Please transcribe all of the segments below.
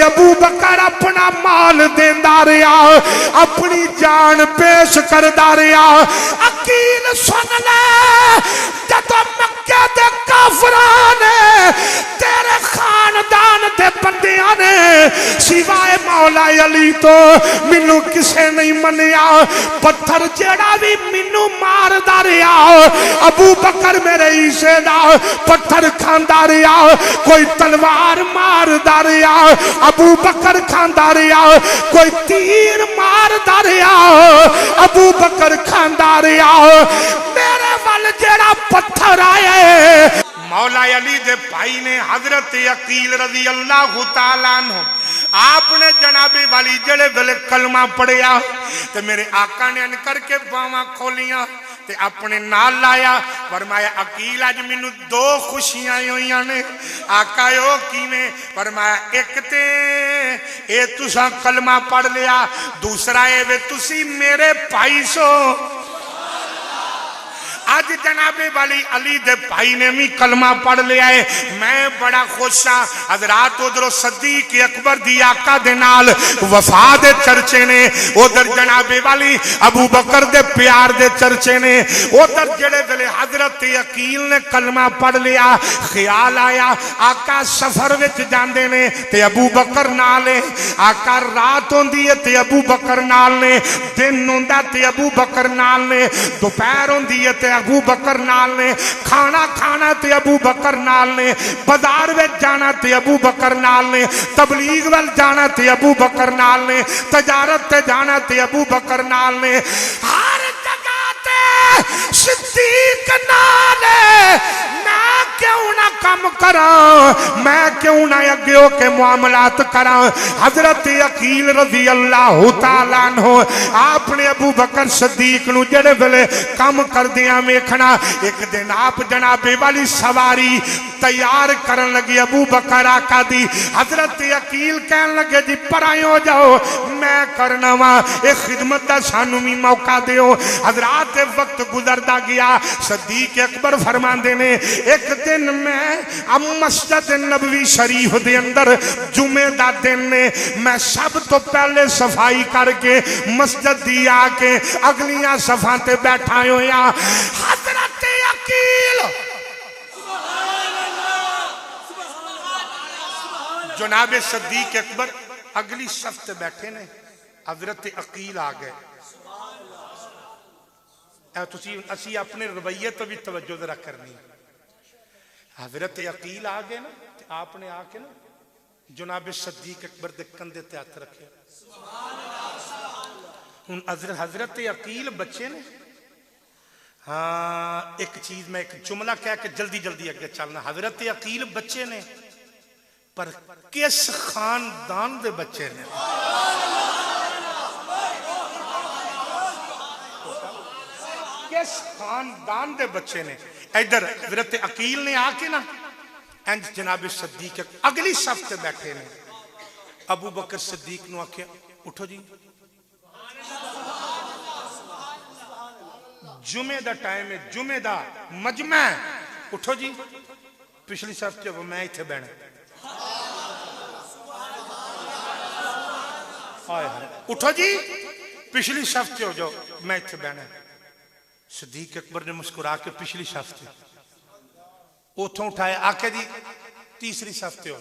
ابو بکر اپنا مال دیندا رہا اپنی جان پیش کردا رہا عقیل سن لے جدو مکے دے کافراں نے تیرے خاندان دے بندیاں نے سوائے مولا علی تو مینوں کسے نہیں منیا پتھر جیڑا بھی مینوں ماردا رہیا ابو بکر میرے عیسے دا پتھر کھاندا رہیا کوئی تلوار ماردا رہیا ابو بکر کھاندا رہیا کوئی تیر ماردا رہیا ابو بکر کھاندا رہیا میرے ول جیڑا پتھر آئے مولا علی دے بھائی نے حضرت عقیل رضی اللہ تعالیٰ عنہ آپ نے جناب والی جڑے ویلے کلمہ پڑھیا تے میرے آقا نے ان کر کے باواں کھولیاں تے اپنے نال لایا فرمایا عقیل اج مینوں دو خوشیاں ہوئیاں نے آقا او کیویں فرمایا ایک تے اے تساں کلمہ پڑھ لیا دوسرا اے وے تسی میرے بھائی سو آج جناب والی علی دے بھائی نے بھی کلمہ پڑھ لیا ہے میں بڑا خوش ہاں حضرات ادھر صدیق اکبر دی آقا دے نال وفا دے چرچے نے ادھر جناب والی ابو بکر دے پیار دے چرچے نے ادھر جڑے ویلے حضرت عقیل نے کلمہ پڑھ لیا خیال آیا آقا سفر وچ جاندے نے تے ابو بکر نال ہے آقا رات ہوندی ہے تے ابو بکر نال نے دن ہوندا تے ابو بکر نال نے دوپہر ہوندی ہے تے ابو بکر نال نے کھانا کھانا تے ابو بکر نال نے بازار وچ جانا تے ابو بکر نال نے تبلیغ ول جانا تے ابو بکر نال نے تجارت تے جانا تے ابو بکر نال نے ہر جگہ تے صدیق نال میں کیوں نہ کم کراں میں کیوں نہ اگے ہو کے معاملات کراں حضرت عقیل رضی اللہ تعالیٰ عنہ آپ نے ابو بکر صدیق نو جڑے ویلے کم کر دیاں ویکھنا ایک دن آپ جناب والی سواری تیار کرن لگی ابو بکر آقا دی حضرت عقیل کہن لگے جی پرائیں ہو جاؤ میں کرنا وا اے خدمت دا سانو بھی موقع دیو حضرات وقت گزردا گیا صدیق اکبر فرماندے نے ایک دن میں مسجد نبوی شریف دے اندر جمعے دا دن نے میں سب تو پہلے صفائی کر کے مسجد دی آ کے اگلیاں صفاں تے بیٹھا ہویا حضرت عقیل جناب صدیق اکبر اگلی صف تے بیٹھے نے حضرت عقیل آ گئے اسی اپنے رویے تو بھی توجہ ذرا کرنی حضرت عقیل آ گئے نا آپ نے آ کے نا جناب صدیق اکبر دے کندھے تے ہاتھ رکھے ہن حضرت عقیل بچے نے ہاں ایک چیز میں ایک جملہ کہہ کے جلدی جلدی اگے چلنا حضرت عقیل بچے نے پر کس خاندان دے بچے نے کس خاندان دے بچے نے ادھر حضرت عقیل نے آ کے نا انج جناب صدیق اگلی صف تے بیٹھے نے ابو بکر صدیق نو آکھیا اٹھو جی جمعے دا ٹائم ہے جمعے دا مجمع اٹھو جی پچھلی صف تے میں ایتھے بیٹھا اٹھو جی پچھلی صف تے ہو جاؤ میں ایتھے بیٹھا صدیق اکبر نے مسکرا کے پچھلی صف تے اوتھوں اٹھائے آکے دی تیسری صف تے ہو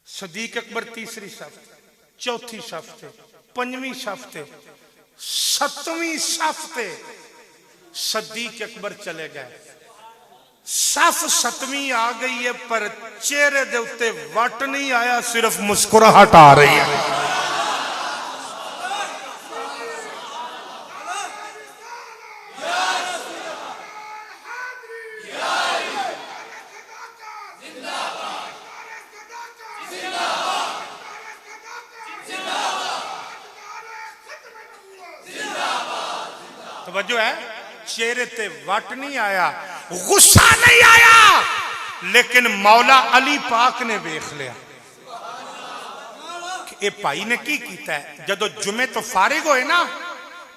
صدیق اکبر تیسری صف چوتھی صف تے پنجویں صف تے ستویں صف تے صدیق اکبر چلے گئے صف ستویں آ گئی ہے پر چہرے دے اتے وٹ نہیں آیا صرف مسکراہٹ آ رہی ہے توجہ ہے چہرے تے وٹ نہیں آیا غصہ نہیں آیا لیکن مولا علی پاک نے دیکھ لیا کہ اے بھائی نے کی کیتا ہے جدو جمعے تو فارغ ہوئے نا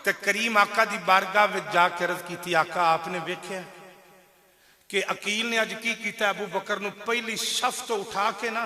تے کریم آقا دی بارگاہ وچ جا کے عرض کی تھی آقا آپ نے دیکھا کہ عقیل نے اج کی کیتا ہے ابو بکر نو پہلی صف تو اٹھا کے نا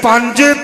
5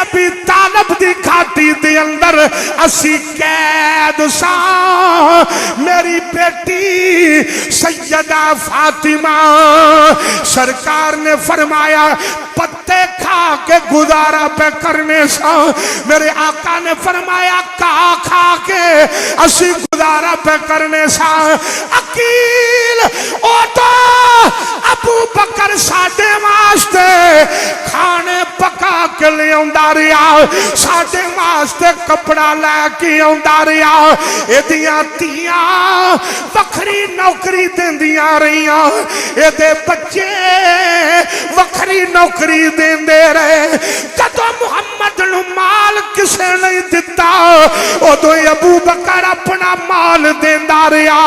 ابی طالب دی گھاٹی دے اندر اسی قید سا میری بیٹی سیدہ فاطمہ سرکار نے فرمایا پتے کھا کے گزارا پہ کرنے سا میرے آقا نے فرمایا کھا کے اسی گزارا پہ کرنے سا عقیل او تو ابو بکر ساڈے واسطے کھانے پکا کے لے آندا رہیا ساڈے واسطے کپڑا لے کے آندا رہیا ایدیاں تیاں وکھری نوکری دیندیاں رہیاں ایدے بچے وکھری نوکری دیندے رہے جدو محمد نو مال کسے نہیں دیتا ادو ابو بکر اپنا مال دیندا رہیا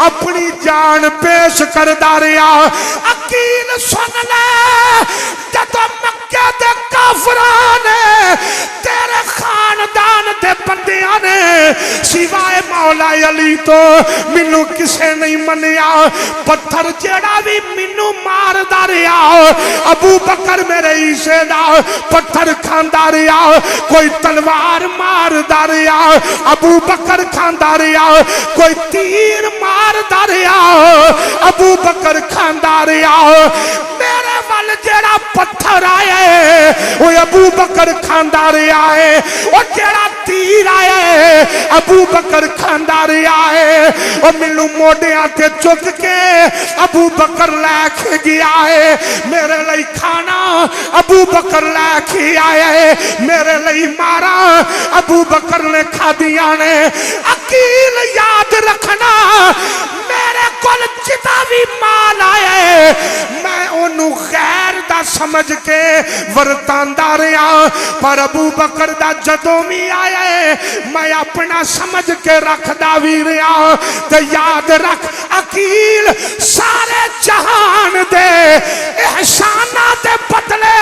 اپنی جان پیش کردا رہیا عقیل سن لے جدو مکہ دے کافراں نے تیرے خاندان دے بندیاں نے سوائے مولا علی تو مینوں کسے نہیں منیا پتھر جیڑا بھی مینوں ماردا رہیا ابو بکر میرے عیسے دا پتھر کھاندا رہیا کوئی تلوار ماردا رہیا ابو بکر کھاندا رہیا کوئی تیر ماردا رہیا ابو بکر کھاندا رہیا میرے وال جیڑا پتھر آیا ہے وہ ابو بکر کھاندا رہیا ہے وہ جیڑا تیر آیا ہے ابو بکر کھاندا رہیا ہے وہ مینوں موڈیاں تے چک کے ابو بکر لے کے گیا ہے میرے لئی کھانا ابو بکر لے کے آیا ہے میرے لئی مارا ابو بکر نے کھا دیا نے عقیل یاد رکھنا میرے کول جتا بھی مال آیا ہے میں انہوں غیر دا سمجھ کے ورتاندا رہا پر ابو بکر دا جدوں بھی آیا ہے میں اپنا سمجھ کے رکھ دا بھی رہا تے یاد رکھ عقیل سارے جہان دے احسانہ دے بدلے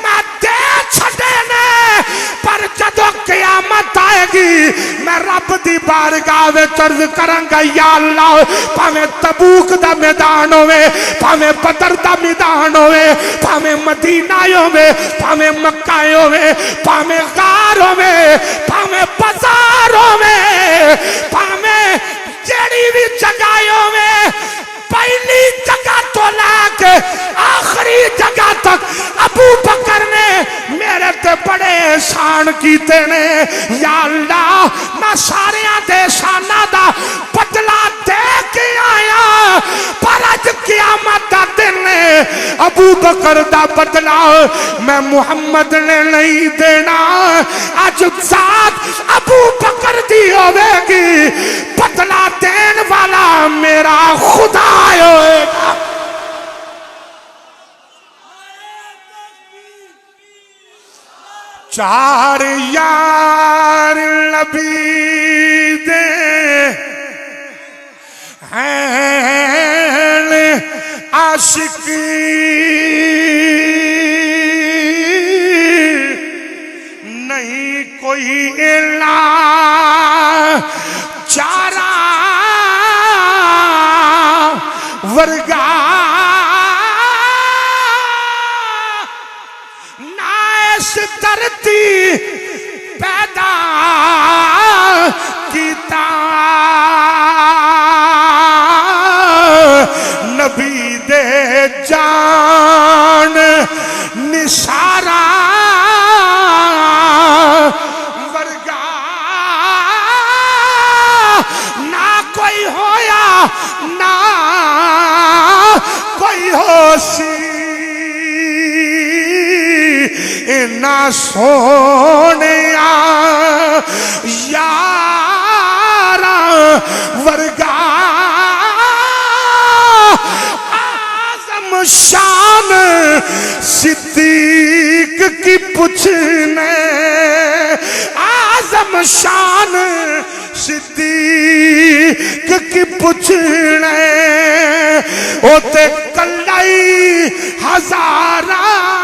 میں دے چھڑے نے پر جدو قیامت آئے گی میں رب دی بارگاہ وچ عرض کراں گا یا اللہ پاویں تبوک دا میدان ہوے پاویں بدر دا میدان ہوے پاویں مدینہ ہوے پاویں مکہ ہوے پاویں غار ہوے پاویں بازار ہوے پاویں جڑی بھی جگہ ہوے پہلی جگہ تو لے کے آخری جگہ تک ابو بکر نے میرے تے بڑے احسان کیتے نے یا اللہ میں سارے دے احساناں دا بدلہ دے کے آیا پر اج قیامت دا دن ہے ابو بکر دا بدلہ میں محمد نے نہیں دینا اج ذات ابو بکر دی ہوے گی بدلہ دین والا میرا خدا ہوئے گا چار یار نبی دے ہیں عاشق نہیں کوئی الا چارہ ورگا نائس دھرتی پیدا کیتا نبی دے جان نثارا ورگا نہ کوئی ہویا نہ کوئی ہو سی نہ سونیا یارا ورگا آزم شان صدیق کی پوچھنے آزم شان صدیق کی پوچھنے ہوتے کلائی ہزارہ